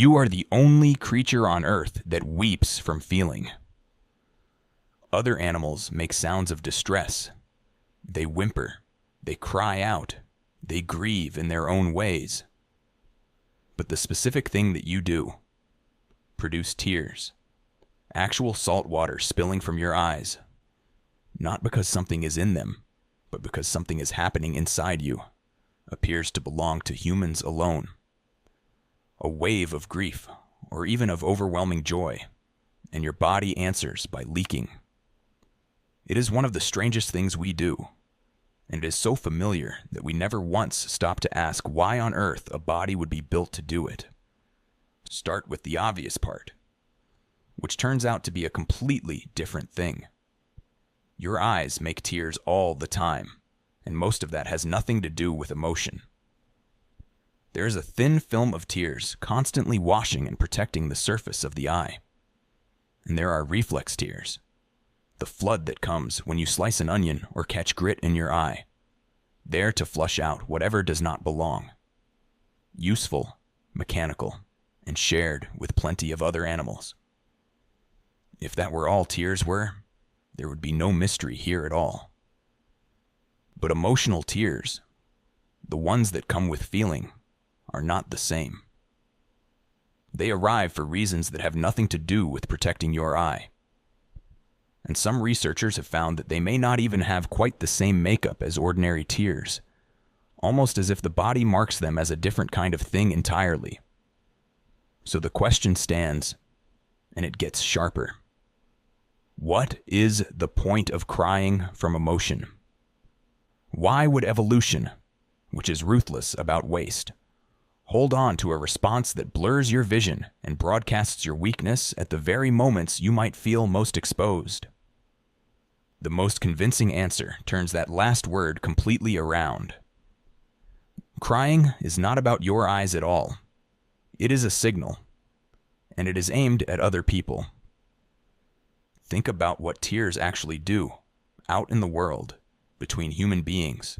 you are the only creature on Earth that weeps from feeling. Other animals make sounds of distress. They whimper, they cry out, they grieve in their own ways. But the specific thing that you do, produce tears, actual salt water spilling from your eyes, not because something is in them, but because something is happening inside you, appears to belong to humans alone. A wave of grief, or even of overwhelming joy, and your body answers by leaking. It is one of the strangest things we do, and it is so familiar that we never once stop to ask why on earth a body would be built to do it. Start with the obvious part, which turns out to be a completely different thing. Your eyes make tears all the time, and most of that has nothing to do with emotion. There is a thin film of tears constantly washing and protecting the surface of the eye. And there are reflex tears, the flood that comes when you slice an onion or catch grit in your eye, there to flush out whatever does not belong. Useful, mechanical, and shared with plenty of other animals. If that were all tears were, there would be no mystery here at all. But emotional tears, the ones that come with feeling, are not the same. They arrive for reasons that have nothing to do with protecting your eye. And some researchers have found that they may not even have quite the same makeup as ordinary tears, almost as if the body marks them as a different kind of thing entirely. So the question stands, and it gets sharper. What is the point of crying from emotion? Why would evolution, which is ruthless about waste, hold on to a response that blurs your vision and broadcasts your weakness at the very moments you might feel most exposed? The most convincing answer turns that last word completely around. Crying is not about your eyes at all. It is a signal, and it is aimed at other people. Think about what tears actually do out in the world between human beings.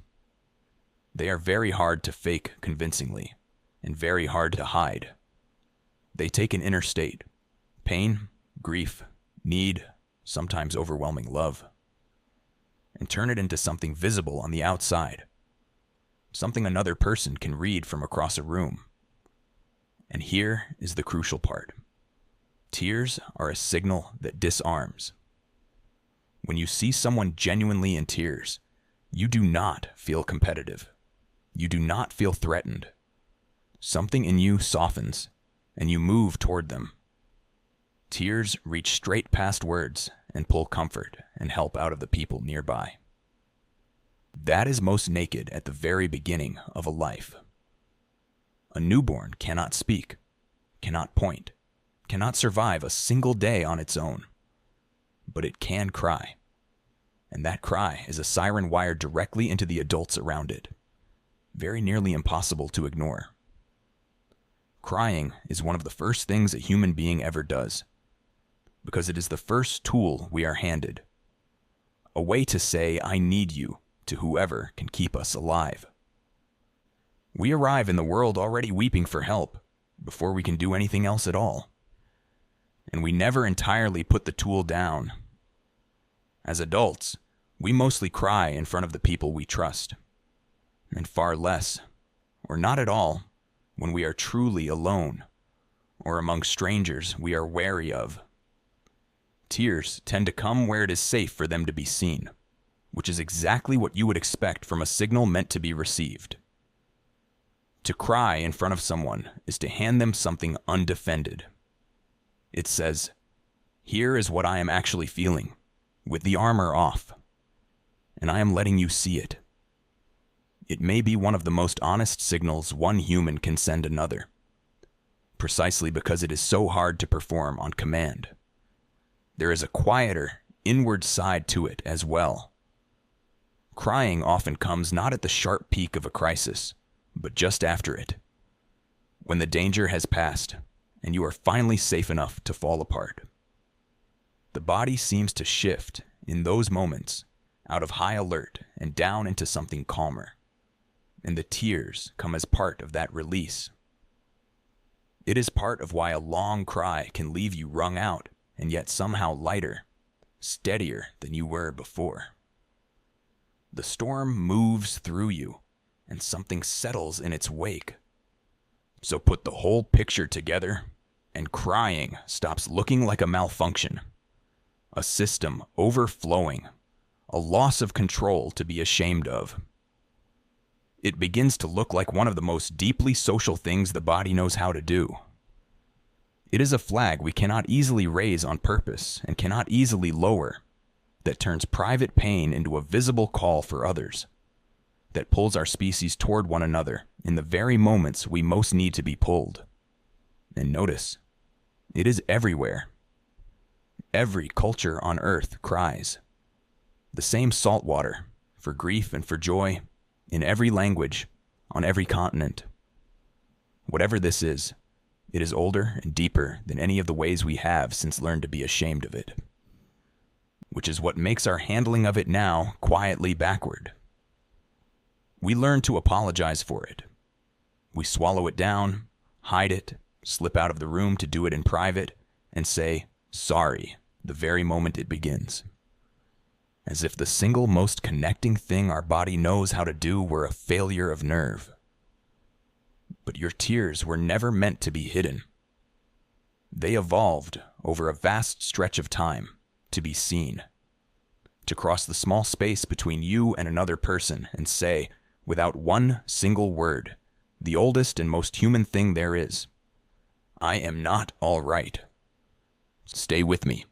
They are very hard to fake convincingly, and very hard to hide. They take an inner state, pain, grief, need, sometimes overwhelming love, and turn it into something visible on the outside, something another person can read from across a room. And here is the crucial part. Tears are a signal that disarms. When you see someone genuinely in tears, you do not feel competitive. You do not feel threatened. Something in you softens, and you move toward them. Tears reach straight past words and pull comfort and help out of the people nearby. That is most naked at the very beginning of a life. A newborn cannot speak, cannot point, cannot survive a single day on its own. But it can cry. And that cry is a siren wired directly into the adults around it. Very nearly impossible to ignore. Crying is one of the first things a human being ever does, because it is the first tool we are handed. A way to say, "I need you," to whoever can keep us alive. We arrive in the world already weeping for help, before we can do anything else at all. And we never entirely put the tool down. As adults, we mostly cry in front of the people we trust, and far less, or not at all, when we are truly alone, or among strangers we are wary of. Tears tend to come where it is safe for them to be seen, which is exactly what you would expect from a signal meant to be received. To cry in front of someone is to hand them something undefended. It says, "Here is what I am actually feeling, with the armor off, and I am letting you see it." It may be one of the most honest signals one human can send another, precisely because it is so hard to perform on command. There is a quieter, inward side to it as well. Crying often comes not at the sharp peak of a crisis, but just after it, when the danger has passed and you are finally safe enough to fall apart. The body seems to shift in those moments out of high alert and down into something calmer, and the tears come as part of that release. It is part of why a long cry can leave you wrung out and yet somehow lighter, steadier than you were before. The storm moves through you, and something settles in its wake. So put the whole picture together, and crying stops looking like a malfunction, a system overflowing, a loss of control to be ashamed of. It begins to look like one of the most deeply social things the body knows how to do. It is a flag we cannot easily raise on purpose and cannot easily lower, that turns private pain into a visible call for others, that pulls our species toward one another in the very moments we most need to be pulled. And notice, it is everywhere. Every culture on earth cries. The same salt water, for grief and for joy, in every language, on every continent. Whatever this is, it is older and deeper than any of the ways we have since learned to be ashamed of it. Which is what makes our handling of it now quietly backward. We learn to apologize for it. We swallow it down, hide it, slip out of the room to do it in private, and say, sorry, the very moment it begins. As if the single most connecting thing our body knows how to do were a failure of nerve. But your tears were never meant to be hidden. They evolved over a vast stretch of time to be seen, to cross the small space between you and another person and say, without one single word, the oldest and most human thing there is, I am not all right. Stay with me.